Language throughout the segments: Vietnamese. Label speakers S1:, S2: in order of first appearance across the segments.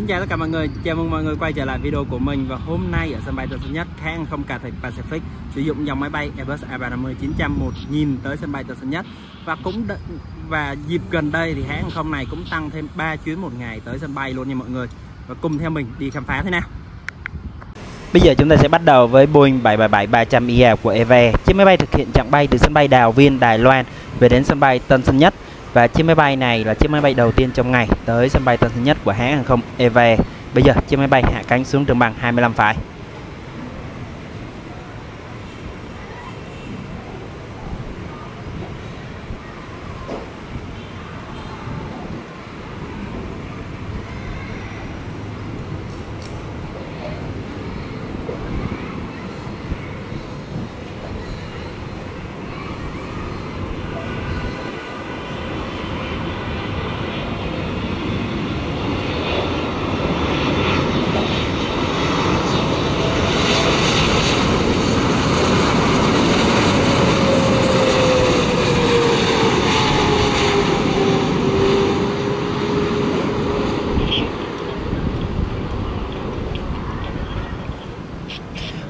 S1: Xin chào tất cả mọi người, chào mừng mọi người quay trở lại video của mình. Và hôm nay ở sân bay Tân Sơn Nhất, hãng hàng không Cathay Pacific sử dụng dòng máy bay Airbus A350-900-1000 tới sân bay Tân Sơn Nhất. Và dịp gần đây thì hãng hàng không này cũng tăng thêm 3 chuyến một ngày tới sân bay luôn nha mọi người. Và cùng theo mình đi khám phá thế nào. Bây giờ chúng ta sẽ bắt đầu với Boeing 777-300ER của EVE. Chiếc máy bay thực hiện chặng bay từ sân bay Đào Viên, Đài Loan về đến sân bay Tân Sơn Nhất. Và chiếc máy bay này là chiếc máy bay đầu tiên trong ngày tới sân bay Tân Sơn Nhất của hãng hàng không EVE. Bây giờ chiếc máy bay hạ cánh xuống đường băng 25 phải.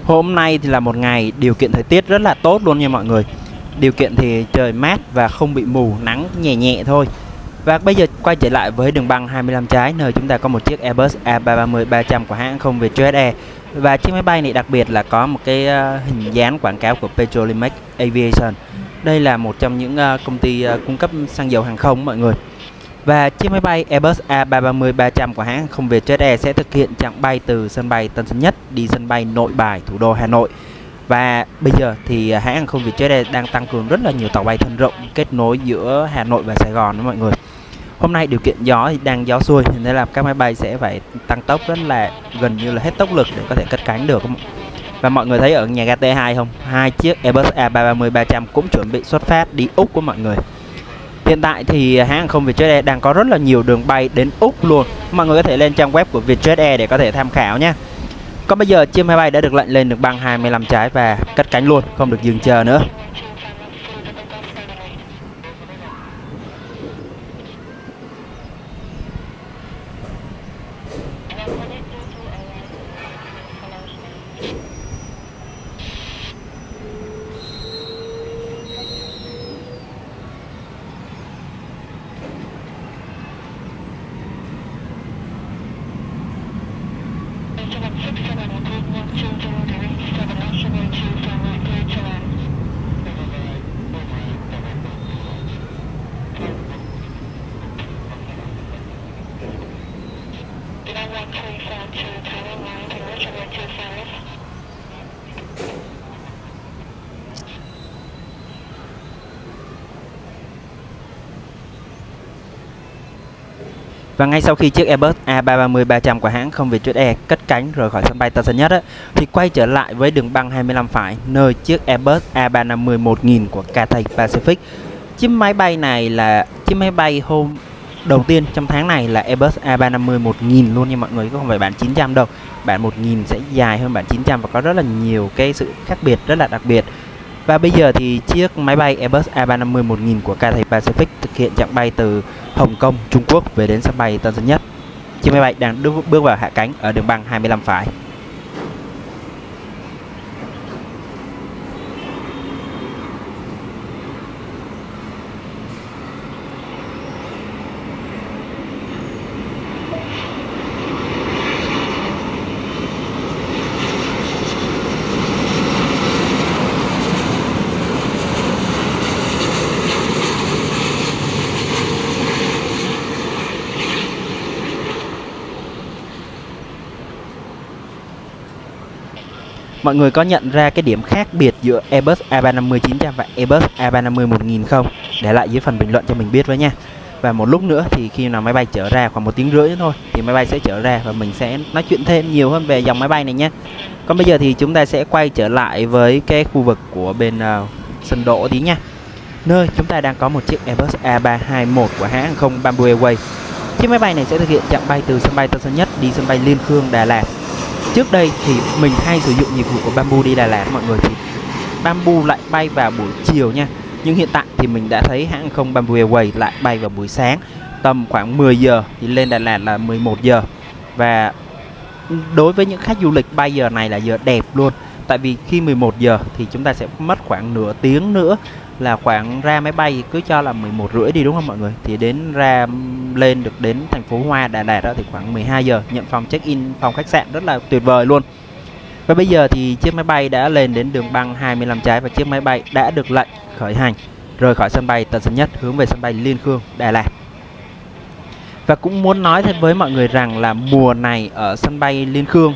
S1: Hôm nay thì là một ngày điều kiện thời tiết rất là tốt luôn nha mọi người. Điều kiện thì trời mát và không bị mù, nắng nhẹ nhẹ thôi. Và bây giờ quay trở lại với đường băng 25 trái, nơi chúng ta có một chiếc Airbus A330-300 của hãng hàng không Vietjet Air. Và chiếc máy bay này đặc biệt là có một cái hình dán quảng cáo của Petrolimex Aviation. Đây là một trong những công ty cung cấp xăng dầu hàng không mọi người. Và chiếc máy bay Airbus A330-300 của hãng hàng không Vietjet Air sẽ thực hiện chặng bay từ sân bay Tân Sơn Nhất đi sân bay Nội Bài, thủ đô Hà Nội. Và bây giờ thì hãng hàng không Vietjet Air đang tăng cường rất là nhiều tàu bay thân rộng kết nối giữa Hà Nội và Sài Gòn đó mọi người. Hôm nay điều kiện gió thì đang gió xuôi nên là các máy bay sẽ phải tăng tốc rất là gần như là hết tốc lực để có thể cất cánh được. Và mọi người thấy ở nhà ga T2 không? Hai chiếc Airbus A330-300 cũng chuẩn bị xuất phát đi Úc của mọi người. Hiện tại thì hãng hàng không Vietjet Air đang có rất là nhiều đường bay đến Úc luôn. Mọi người có thể lên trang web của Vietjet Air để có thể tham khảo nhé. Còn bây giờ chiếc máy bay đã được lệnh lên đường băng 25 trái và cất cánh luôn, không được dừng chờ nữa. Và ngay sau khi chiếc Airbus A330-300 của hãng không Vietjet Air cất cánh rời khỏi sân bay Tân Sơn Nhất thì quay trở lại với đường băng 25 phải, nơi chiếc Airbus A350-1000 của Cathay Pacific. Chiếc máy bay này là chiếc máy bay hôm đầu tiên trong tháng này là Airbus A350-1000 luôn nha mọi người, chứ không phải bản 900 đâu. Bản 1000 sẽ dài hơn bản 900 và có rất là nhiều cái sự khác biệt rất là đặc biệt. Và bây giờ thì chiếc máy bay Airbus A350-1000 của Cathay Pacific thực hiện chặng bay từ Hồng Kông, Trung Quốc về đến sân bay Tân Sơn Nhất. Chiếc máy bay đang bước vào hạ cánh ở đường băng 25 phải. Mọi người có nhận ra cái điểm khác biệt giữa Airbus A350-900 và Airbus A350-1000 không? Để lại dưới phần bình luận cho mình biết với nha. Và một lúc nữa thì khi nào máy bay chở ra khoảng 1 tiếng rưỡi thôi thì máy bay sẽ chở ra và mình sẽ nói chuyện thêm nhiều hơn về dòng máy bay này nhé. Còn bây giờ thì chúng ta sẽ quay trở lại với cái khu vực của bên sân đỗ tí nha. Nơi chúng ta đang có một chiếc Airbus A321 của hãng hàng không Bamboo Airways. Chiếc máy bay này sẽ thực hiện chặng bay từ sân bay Tân Sơn Nhất đi sân bay Liên Khương, Đà Lạt. Trước đây thì mình hay sử dụng dịch vụ của Bamboo đi Đà Lạt mọi người, thì Bamboo lại bay vào buổi chiều nha. Nhưng hiện tại thì mình đã thấy hãng không Bamboo Airways lại bay vào buổi sáng tầm khoảng 10 giờ thì lên Đà Lạt là 11 giờ. Và đối với những khách du lịch bay giờ này là giờ đẹp luôn. Tại vì khi 11 giờ thì chúng ta sẽ mất khoảng nửa tiếng nữa là khoảng ra máy bay, cứ cho là 11 rưỡi đi đúng không mọi người, thì đến ra lên được đến thành phố Hoa Đà Lạt đó thì khoảng 12 giờ, nhận phòng check in phòng khách sạn rất là tuyệt vời luôn. Và bây giờ thì chiếc máy bay đã lên đến đường băng 25 trái và chiếc máy bay đã được lệnh khởi hành rời khỏi sân bay Tân Sơn Nhất hướng về sân bay Liên Khương, Đà Lạt. Và cũng muốn nói thêm với mọi người rằng là mùa này ở sân bay Liên Khương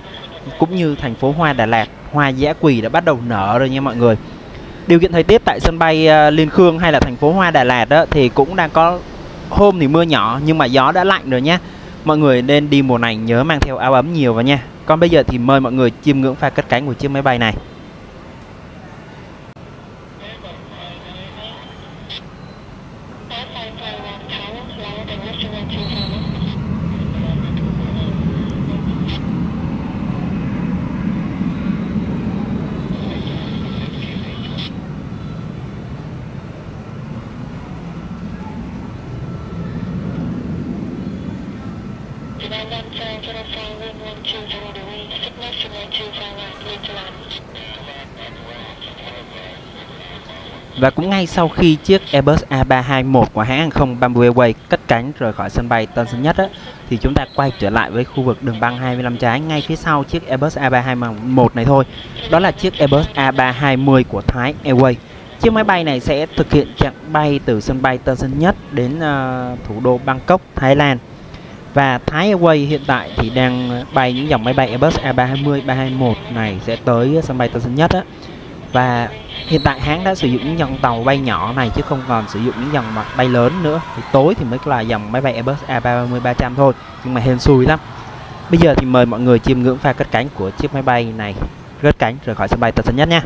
S1: cũng như thành phố Hoa Đà Lạt, hoa dã quỳ đã bắt đầu nở rồi nha mọi người. Điều kiện thời tiết tại sân bay Liên Khương hay là thành phố Hoa Đà Lạt đó thì cũng đang có hôm thì mưa nhỏ nhưng mà gió đã lạnh rồi nhé. Mọi người nên đi mùa này nhớ mang theo áo ấm nhiều vào nha. Còn bây giờ thì mời mọi người chiêm ngưỡng pha cất cánh của chiếc máy bay này. Và cũng ngay sau khi chiếc Airbus A321 của hãng hàng không Bamboo Airways cất cánh rời khỏi sân bay Tân Sơn Nhất thì chúng ta quay trở lại với khu vực đường băng 25 trái ngay phía sau chiếc Airbus A321 này thôi. Đó là chiếc Airbus A320 của Thái Airways. Chiếc máy bay này sẽ thực hiện chặng bay từ sân bay Tân Sơn Nhất đến thủ đô Bangkok, Thái Lan. Và Thái Airways hiện tại thì đang bay những dòng máy bay Airbus A320, A321 này sẽ tới sân bay Tân Sơn Nhất Và hiện tại hãng đã sử dụng những dòng tàu bay nhỏ này chứ không còn sử dụng những dòng bay lớn nữa. Thì tối thì mới là dòng máy bay Airbus A330-300 thôi, nhưng mà hên xui lắm. Bây giờ thì mời mọi người chiêm ngưỡng pha cất cánh của chiếc máy bay này cất cánh rời khỏi sân bay Tân Sơn Nhất nha.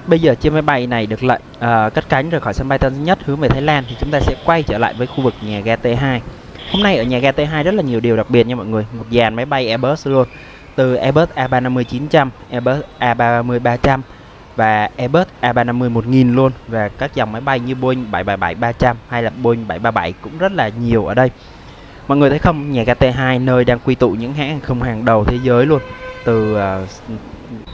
S1: Bây giờ chiếc máy bay này được lệnh cất cánh rời khỏi sân bay Tân Sơn Nhất hướng về Thái Lan thì chúng ta sẽ quay trở lại với khu vực nhà ga T2. Hôm nay ở nhà ga T2 rất là nhiều điều đặc biệt nha mọi người. Một dàn máy bay Airbus luôn, từ Airbus A350-900, Airbus A330-300 và Airbus A350-1000 luôn, và các dòng máy bay như Boeing 737-300 hay là Boeing 737 cũng rất là nhiều ở đây. Mọi người thấy không, nhà ga T2 nơi đang quy tụ những hãng hàng không hàng đầu thế giới luôn, từ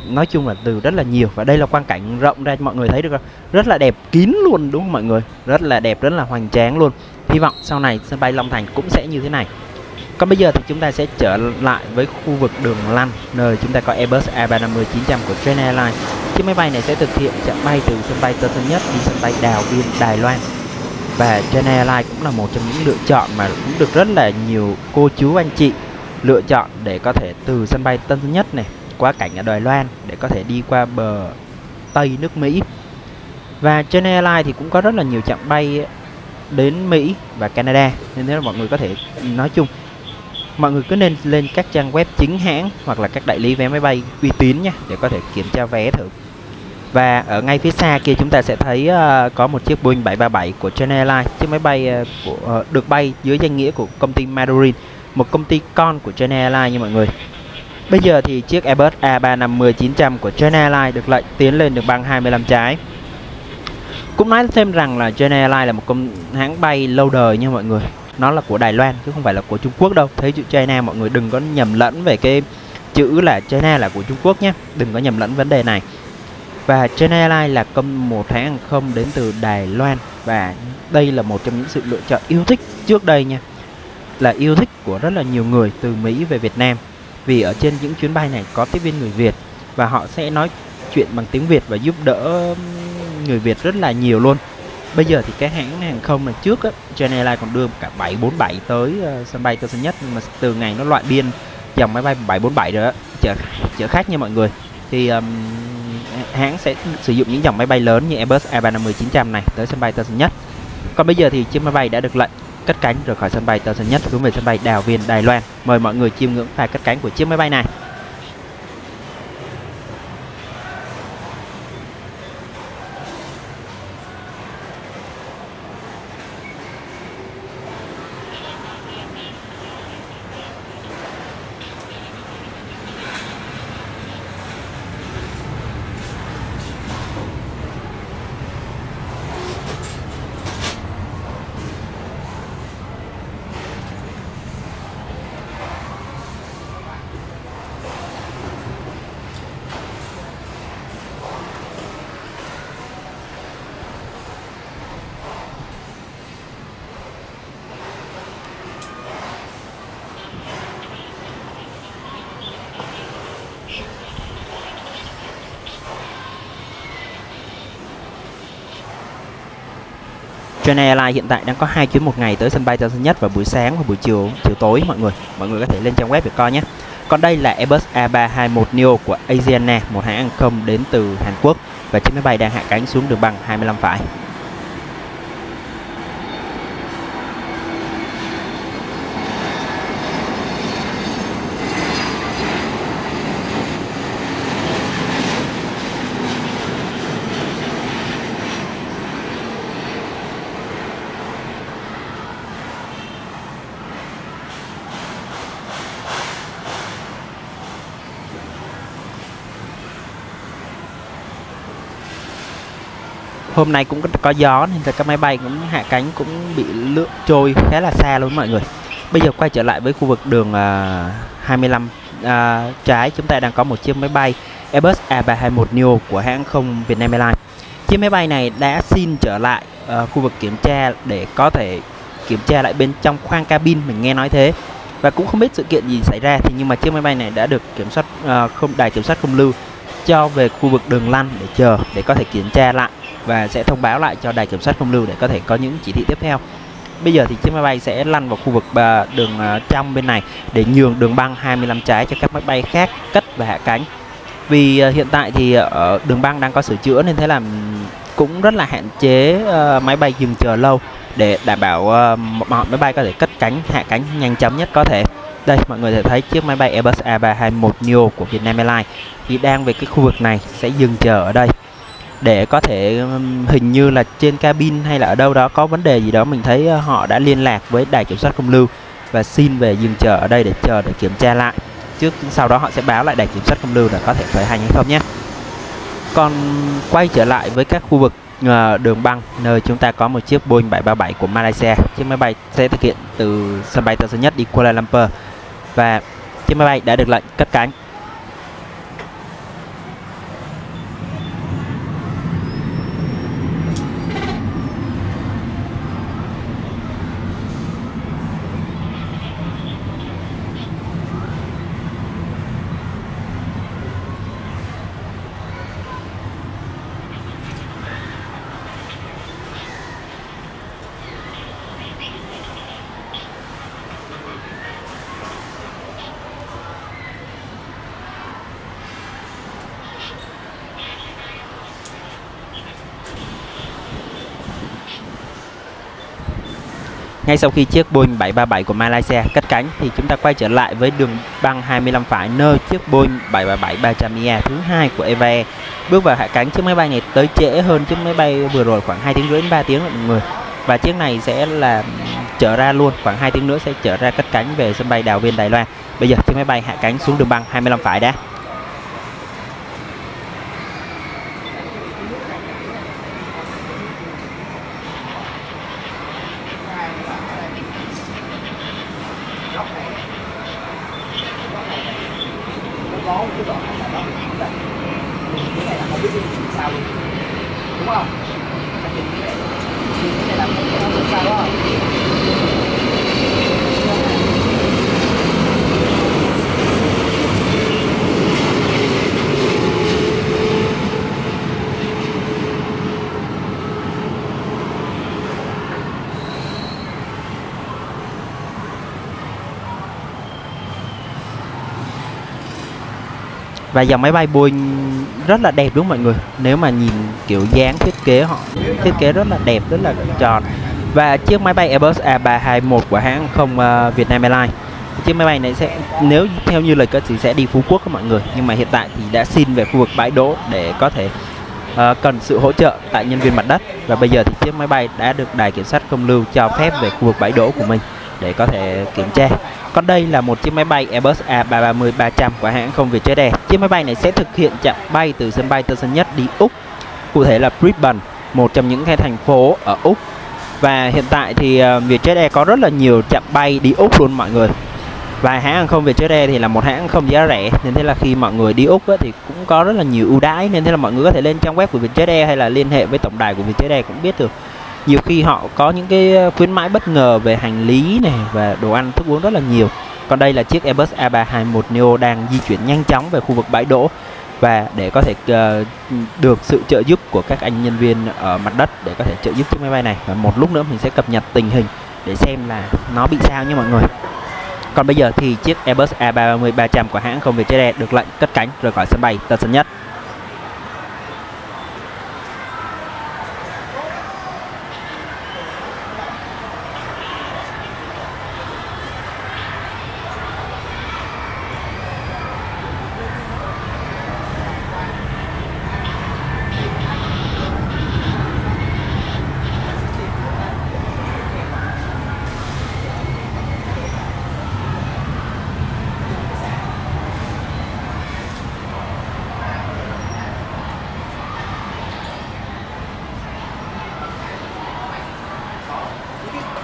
S1: nói chung là từ rất là nhiều. Và đây là quang cảnh rộng ra mọi người thấy được không? Rất là đẹp, kín luôn đúng không mọi người? Rất là đẹp, rất là hoành tráng luôn. Hy vọng sau này sân bay Long Thành cũng sẽ như thế này. Còn bây giờ thì chúng ta sẽ trở lại với khu vực đường lăn, nơi chúng ta có Airbus A350-900 của China Airlines. Chiếc máy bay này sẽ thực hiện chặng bay từ sân bay Tân Sơn Nhất đi sân bay Đào Viên, Đài Loan. Và China Airlines cũng là một trong những lựa chọn mà cũng được rất là nhiều cô chú anh chị lựa chọn để có thể từ sân bay Tân Sơn Nhất này quá cảnh ở Đài Loan để có thể đi qua bờ Tây nước Mỹ. Và China Airlines thì cũng có rất là nhiều chặng bay đến Mỹ và Canada, nên thế là mọi người có thể, nói chung mọi người cứ nên lên các trang web chính hãng hoặc là các đại lý vé máy bay uy tín nha, để có thể kiểm tra vé thử. Và ở ngay phía xa kia chúng ta sẽ thấy có một chiếc Boeing 737 của China Airlines. Chiếc máy bay được bay dưới danh nghĩa của công ty Mandarin, một công ty con của China Airlines nha mọi người. Bây giờ thì chiếc Airbus A350-900 của China Airlines được lệnh tiến lên đường băng 25 trái. Cũng nói thêm rằng là China Airlines là một hãng bay lâu đời nha mọi người. Nó là của Đài Loan chứ không phải là của Trung Quốc đâu. Thấy chữ China mọi người đừng có nhầm lẫn về cái chữ là China là của Trung Quốc nhé. Đừng có nhầm lẫn vấn đề này. Và China Airlines là một hãng hàng không đến từ Đài Loan. Và đây là một trong những sự lựa chọn yêu thích trước đây nha. Là yêu thích của rất là nhiều người từ Mỹ về Việt Nam. Vì ở trên những chuyến bay này có tiếp viên người Việt, và họ sẽ nói chuyện bằng tiếng Việt và giúp đỡ người Việt rất là nhiều luôn. Bây giờ thì cái hãng hàng không này trước China Airlines còn đưa cả 747 tới sân bay Tân Sơn Nhất, nhưng mà từ ngày nó loại biên dòng máy bay 747 rồi chở khách nha mọi người. thì hãng sẽ sử dụng những dòng máy bay lớn như Airbus A350-900 này tới sân bay Tân Sơn Nhất. Còn bây giờ thì chiếc máy bay đã được lệnh cất cánh rời khỏi sân bay Tân Sơn Nhất hướng về sân bay Đào Viên, Đài Loan. Mời mọi người chiêm ngưỡng pha cất cánh của chiếc máy bay này. China Airlines hiện tại đang có 2 chuyến một ngày tới sân bay Tân Sơn Nhất vào buổi sáng và buổi chiều tối mọi người có thể lên trang web để coi nhé. Còn đây là Airbus A321neo của Asiana, một hãng hàng không đến từ Hàn Quốc, và chiếc máy bay đang hạ cánh xuống đường băng 25 phải. Hôm nay cũng có gió nên là các máy bay cũng hạ cánh cũng bị lướt trôi khá là xa luôn mọi người. Bây giờ quay trở lại với khu vực đường 25 trái, chúng ta đang có một chiếc máy bay Airbus A321neo của hãng không Vietnam Airlines. Chiếc máy bay này đã xin trở lại khu vực kiểm tra để có thể kiểm tra lại bên trong khoang cabin, mình nghe nói thế. Và cũng không biết sự kiện gì xảy ra, thì nhưng mà chiếc máy bay này đã được đài kiểm soát không lưu cho về khu vực đường lăn để chờ để có thể kiểm tra lại, và sẽ thông báo lại cho đài kiểm soát không lưu để có thể có những chỉ thị tiếp theo. Bây giờ thì chiếc máy bay sẽ lăn vào khu vực đường trong bên này để nhường đường băng 25 trái cho các máy bay khác cất và hạ cánh. Vì hiện tại thì ở đường băng đang có sửa chữa nên thế là cũng rất là hạn chế máy bay dừng chờ lâu để đảm bảo mọi máy bay có thể cất cánh hạ cánh nhanh chóng nhất có thể. Đây mọi người thể thấy chiếc máy bay Airbus A321neo của Vietnam Airlines thì đang về cái khu vực này sẽ dừng chờ ở đây để có thể hình như là trên cabin hay là ở đâu đó có vấn đề gì đó, mình thấy họ đã liên lạc với đài kiểm soát không lưu và xin về dừng chờ ở đây để chờ để kiểm tra lại, trước sau đó họ sẽ báo lại đài kiểm soát không lưu là có thể khởi hành hay không nhé. Còn quay trở lại với các khu vực đường băng nơi chúng ta có một chiếc Boeing 737 của Malaysia. Chiếc máy bay sẽ thực hiện từ sân bay Tân Sơn Nhất đi Kuala Lumpur và chiếc máy bay đã được lệnh cất cánh. Ngay sau khi chiếc Boeing 737 của Malaysia cất cánh thì chúng ta quay trở lại với đường băng 25 phải nơi chiếc Boeing 737-300ER thứ hai của Eva Air bước vào hạ cánh. Chiếc máy bay này tới trễ hơn chiếc máy bay vừa rồi khoảng 2 tiếng rưỡi đến 3 tiếng mọi người. Và chiếc này sẽ là trở ra luôn, khoảng 2 tiếng nữa sẽ trở ra cất cánh về sân bay Đào Viên, Đài Loan. Bây giờ chiếc máy bay hạ cánh xuống đường băng 25 phải đã.
S2: Đúng không? Cái này làm không sao đó.
S1: Và dòng máy bay Boeing rất là đẹp đúng không mọi người? Nếu mà nhìn kiểu dáng thiết kế họ thiết kế rất là đẹp, rất là tròn. Và chiếc máy bay Airbus A321 của hãng không Vietnam Airlines, chiếc máy bay này sẽ, nếu theo như lời cất thì sẽ đi Phú Quốc các mọi người, nhưng mà hiện tại thì đã xin về khu vực bãi đỗ để có thể cần sự hỗ trợ tại nhân viên mặt đất. Và bây giờ thì chiếc máy bay đã được đài kiểm soát không lưu cho phép về khu vực bãi đỗ của mình để có thể kiểm tra. Còn đây là một chiếc máy bay Airbus A330-300 của hãng không Vietjet Air. Chiếc máy bay này sẽ thực hiện chặng bay từ sân bay Tân Sơn Nhất đi Úc, cụ thể là Brisbane, một trong những cái thành phố ở Úc. Và hiện tại thì Vietjet Air có rất là nhiều chặng bay đi Úc luôn mọi người. Và hãng hàng không Vietjet Air thì là một hãng không giá rẻ, nên thế là khi mọi người đi Úc thì cũng có rất là nhiều ưu đãi, nên thế là mọi người có thể lên trang web của Vietjet Air hay là liên hệ với tổng đài của Vietjet Air cũng biết được. Nhiều khi họ có những cái khuyến mãi bất ngờ về hành lý này và đồ ăn thức uống rất là nhiều. Còn đây là chiếc Airbus A321neo đang di chuyển nhanh chóng về khu vực bãi đỗ, và để có thể được sự trợ giúp của các anh nhân viên ở mặt đất để có thể trợ giúp chiếc máy bay này. Và một lúc nữa mình sẽ cập nhật tình hình để xem là nó bị sao nha mọi người. Còn bây giờ thì chiếc Airbus A330-300 của hãng không Vietjet Air được lệnh cất cánh rời khỏi sân bay Tân Sơn Nhất.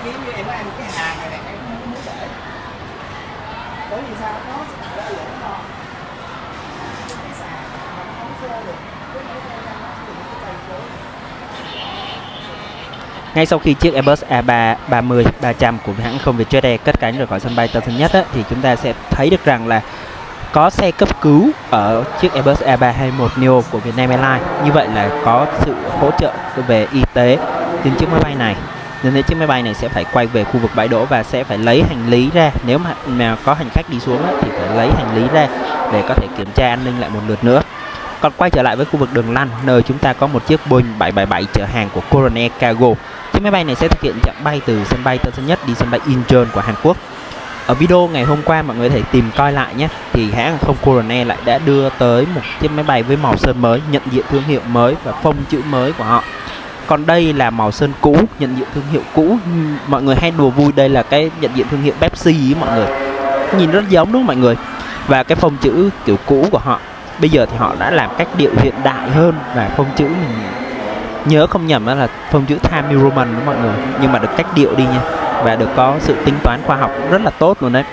S2: Nếu như em có ăn cái hàng này em không muốn để, bởi vì sao nó sẽ để lỗ ngon cái sàn mà nó không khô được, cái nó khô ra nó từ cái cây cối.
S1: Ngay sau khi chiếc Airbus A330-300 của hãng không Vietjet Air cất cánh rời khỏi sân bay Tân Sơn Nhất thì chúng ta sẽ thấy được rằng là có xe cấp cứu ở chiếc Airbus A321neo của Vietnam Airlines. Như vậy là có sự hỗ trợ về y tế trên chiếc máy bay này. Nên thế chiếc máy bay này sẽ phải quay về khu vực bãi đỗ và sẽ phải lấy hành lý ra. Nếu mà có hành khách đi xuống thì phải lấy hành lý ra để có thể kiểm tra an ninh lại một lượt nữa. Còn quay trở lại với khu vực đường lăn, nơi chúng ta có một chiếc Boeing 777 chở hàng của Coronair Cargo. Chiếc máy bay này sẽ thực hiện chặng bay từ sân bay Tân Sơn Nhất đi sân bay Incheon của Hàn Quốc. Ở video ngày hôm qua mọi người có thể tìm coi lại nhé, thì hãng hàng không Coronair lại đã đưa tới một chiếc máy bay với màu sơn mới, nhận diện thương hiệu mới và phông chữ mới của họ. Còn đây là màu sơn cũ, nhận diện thương hiệu cũ. Mọi người hay đùa vui đây là cái nhận diện thương hiệu Pepsi ý mọi người. Nhìn rất giống đúng không mọi người? Và cái phông chữ kiểu cũ của họ bây giờ thì họ đã làm cách điệu hiện đại hơn, và phông chữ mình nhớ không nhầm đó là phông chữ Time New Roman đó mọi người, nhưng mà được cách điệu đi nha, và được có sự tính toán khoa học rất là tốt luôn đấy.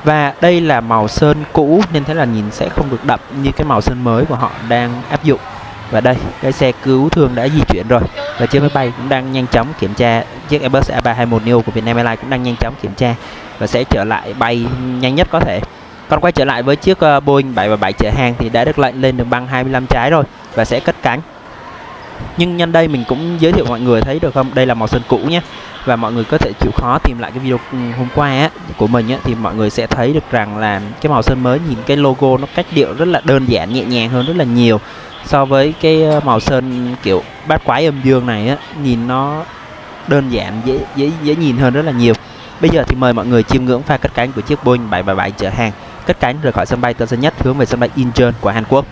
S1: Và đây là màu sơn cũ nên thế là nhìn sẽ không được đậm như cái màu sơn mới của họ đang áp dụng. Và đây, cái xe cứu thương đã di chuyển rồi, và chiếc máy bay cũng đang nhanh chóng kiểm tra. Chiếc Airbus A321neo của Vietnam Airlines cũng đang nhanh chóng kiểm tra và sẽ trở lại bay nhanh nhất có thể. Còn quay trở lại với chiếc Boeing 777 chở hàng thì đã được lệnh lên đường băng 25 trái rồi và sẽ cất cánh. Nhưng nhân đây mình cũng giới thiệu mọi người thấy được không, đây là màu sơn cũ nhé. Và mọi người có thể chịu khó tìm lại cái video hôm qua của mình thì mọi người sẽ thấy được rằng là cái màu sơn mới, nhìn cái logo nó cách điệu rất là đơn giản, nhẹ nhàng hơn rất là nhiều so với cái màu sơn kiểu bát quái âm dương này nhìn nó đơn giản, dễ nhìn hơn rất là nhiều. Bây giờ thì mời mọi người chiêm ngưỡng pha cất cánh của chiếc Boeing 777 chở hàng cất cánh rời khỏi sân bay Tân Sơn Nhất hướng về sân bay Incheon của Hàn Quốc.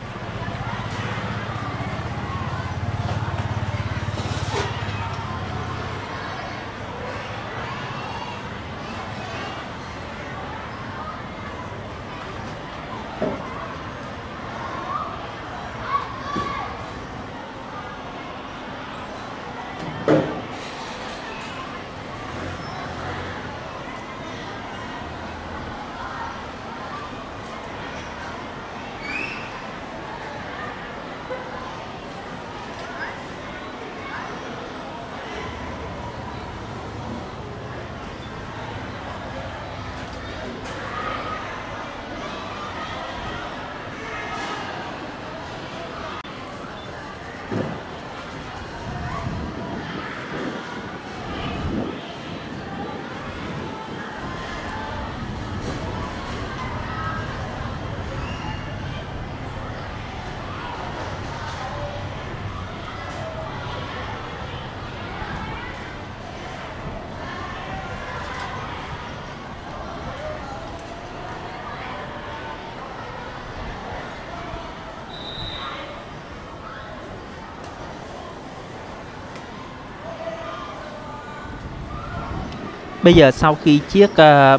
S1: Bây giờ sau khi chiếc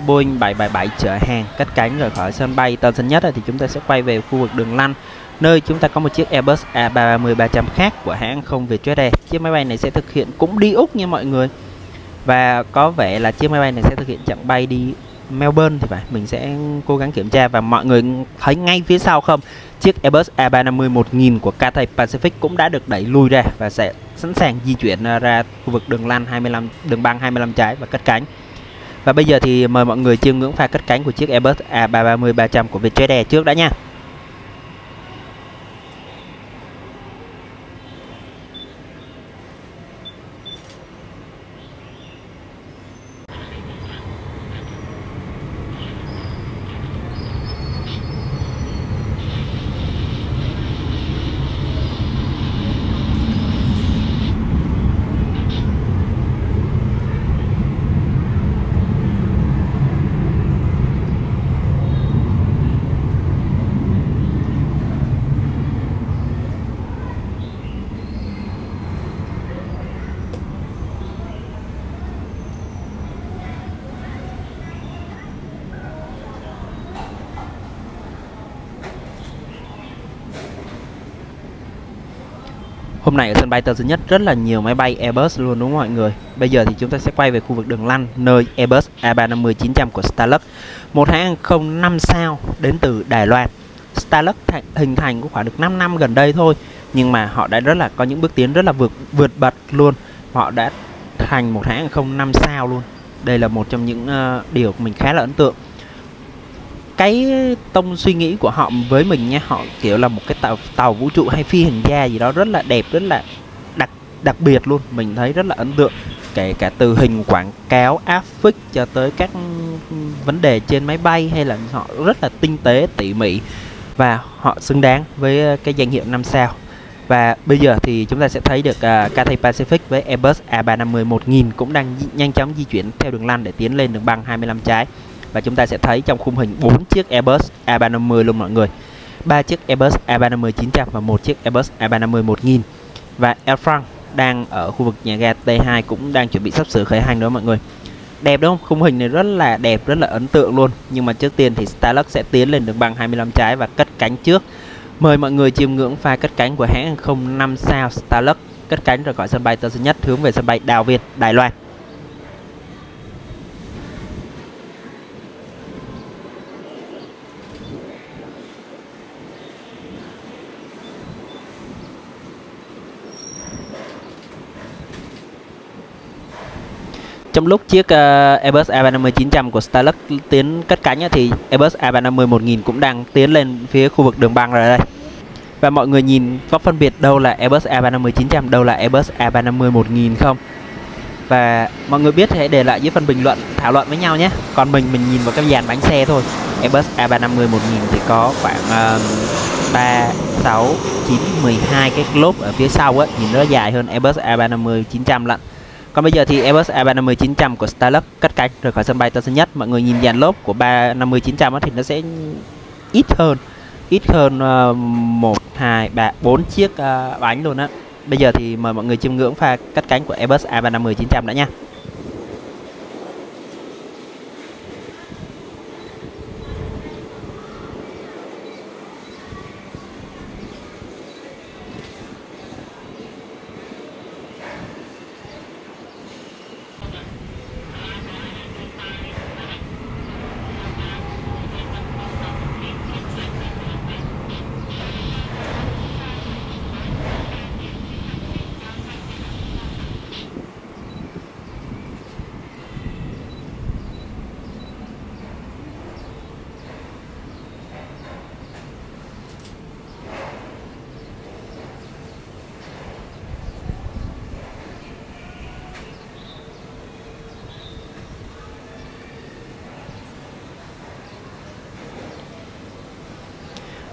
S1: Boeing 777 chở hàng cất cánh rời khỏi sân bay Tân Sơn Nhất thì chúng ta sẽ quay về khu vực đường lăn, nơi chúng ta có một chiếc Airbus A330-300 khác của hãng không Vietjet Air. Chiếc máy bay này sẽ thực hiện cũng đi Úc nha mọi người. Và có vẻ là chiếc máy bay này sẽ thực hiện chặng bay đi Melbourne thì phải, mình sẽ cố gắng kiểm tra. Và mọi người thấy ngay phía sau không, chiếc Airbus A350-1000 của Cathay Pacific cũng đã được đẩy lui ra và sẽ sẵn sàng di chuyển ra khu vực đường lăn 25, đường băng 25 trái và cất cánh. Và bây giờ thì mời mọi người chiêm ngưỡng pha cất cánh của chiếc Airbus A330-300 của Vietjet Air trước đã nha. Hôm nay ở sân bay Tân Sơn Nhất rất là nhiều máy bay Airbus luôn đúng không mọi người. Bây giờ thì chúng ta sẽ quay về khu vực đường lăn, nơi Airbus A350-900 của Starlux, một hãng hàng không 5 sao đến từ Đài Loan. Starlux hình thành cũng khoảng được 5 năm gần đây thôi, nhưng mà họ đã rất là có những bước tiến rất là vượt bật luôn. Họ đã thành một hãng hàng không 5 sao luôn. Đây là một trong những điều mình khá là ấn tượng. Cái tông suy nghĩ của họ với mình nha, họ kiểu là một cái tàu vũ trụ hay phi hành gia gì đó rất là đẹp, rất là đặc biệt luôn. Mình thấy rất là ấn tượng, kể cả từ hình quảng cáo áp phích cho tới các vấn đề trên máy bay, hay là họ rất là tinh tế tỉ mỉ và họ xứng đáng với cái danh hiệu 5 sao. Và bây giờ thì chúng ta sẽ thấy được Cathay Pacific với Airbus A350-1000 cũng đang nhanh chóng di chuyển theo đường lăn để tiến lên đường băng 25 trái. Và chúng ta sẽ thấy trong khung hình 4 chiếc Airbus A350 luôn mọi người, 3 chiếc Airbus A350-900 và một chiếc Airbus A350-1000. Và Air France đang ở khu vực nhà ga T2 cũng đang chuẩn bị sắp sửa khởi hành đó mọi người. Đẹp đúng không? Khung hình này rất là đẹp, rất là ấn tượng luôn. Nhưng mà trước tiên thì Starlux sẽ tiến lên đường băng 25 trái và cất cánh trước. Mời mọi người chiêm ngưỡng pha cất cánh của hãng hàng không 5 sao Starlux cất cánh rời khỏi sân bay Tân Sơn Nhất hướng về sân bay Đào Viên, Đài Loan. Trong lúc chiếc Airbus A350-900 của Starlux tiến cất cánh thì Airbus A350-1000 cũng đang tiến lên phía khu vực đường băng rồi đây. Và mọi người nhìn có phân biệt đâu là Airbus A350-900, đâu là Airbus A350-1000 không? Và mọi người biết hãy để lại dưới phần bình luận thảo luận với nhau nhé. Còn mình nhìn vào cái dàn bánh xe thôi. Airbus A350-1000 thì có khoảng 3, 6, 9, 12 cái lốp ở phía sau á, nhìn nó dài hơn Airbus A350-900 lận. Còn bây giờ thì Airbus A350-900 của Starlux cất cánh rời khỏi sân bay Tân Sơn Nhất. Mọi người nhìn dàn lốp của 350-900 thì nó sẽ ít hơn 1, 2, 3, 4 chiếc bánh luôn á. Bây giờ thì mời mọi người chiêm ngưỡng pha cất cánh của Airbus A350-900 đã nha.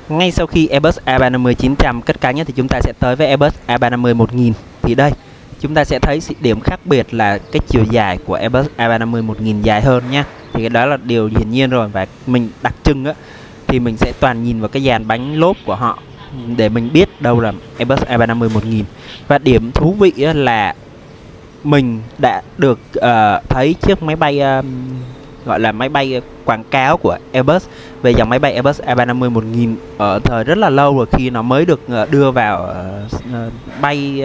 S1: Ngay sau khi Airbus A350-900 cất cánh thì chúng ta sẽ tới với Airbus A350-1000. Thì đây, chúng ta sẽ thấy điểm khác biệt là cái chiều dài của Airbus A350-1000 dài hơn nha. Thì cái đó là điều hiển nhiên rồi, và mình đặc trưng á thì mình sẽ toàn nhìn vào cái dàn bánh lốp của họ để mình biết đâu là Airbus A350-1000. Và điểm thú vị là mình đã được thấy chiếc máy bay gọi là máy bay quảng cáo của Airbus về dòng máy bay Airbus A350-1000 ở thời rất là lâu rồi, khi nó mới được đưa vào bay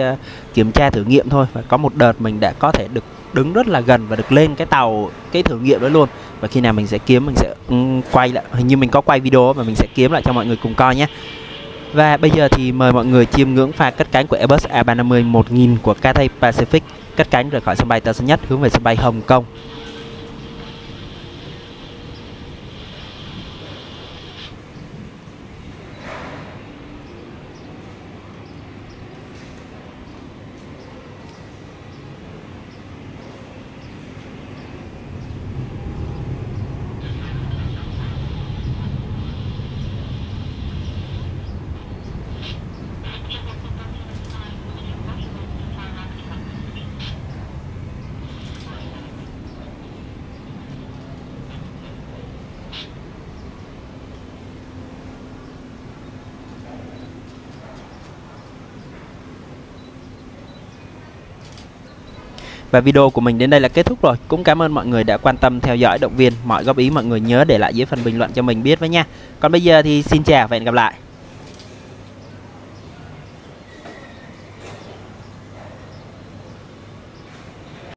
S1: kiểm tra thử nghiệm thôi. Và có một đợt mình đã có thể được đứng rất là gần và được lên cái tàu cái thử nghiệm đó luôn. Và khi nào mình sẽ kiếm, mình sẽ quay lại, hình như mình có quay video và mình sẽ kiếm lại cho mọi người cùng coi nhé. Và bây giờ thì mời mọi người chiêm ngưỡng pha cất cánh của Airbus A350-1000 của Cathay Pacific cất cánh rời khỏi sân bay Tân Sơn Nhất hướng về sân bay Hồng Kông. Và video của mình đến đây là kết thúc rồi. Cũng cảm ơn mọi người đã quan tâm theo dõi, động viên. Mọi góp ý mọi người nhớ để lại dưới phần bình luận cho mình biết với nha. Còn bây giờ thì xin chào và hẹn gặp lại.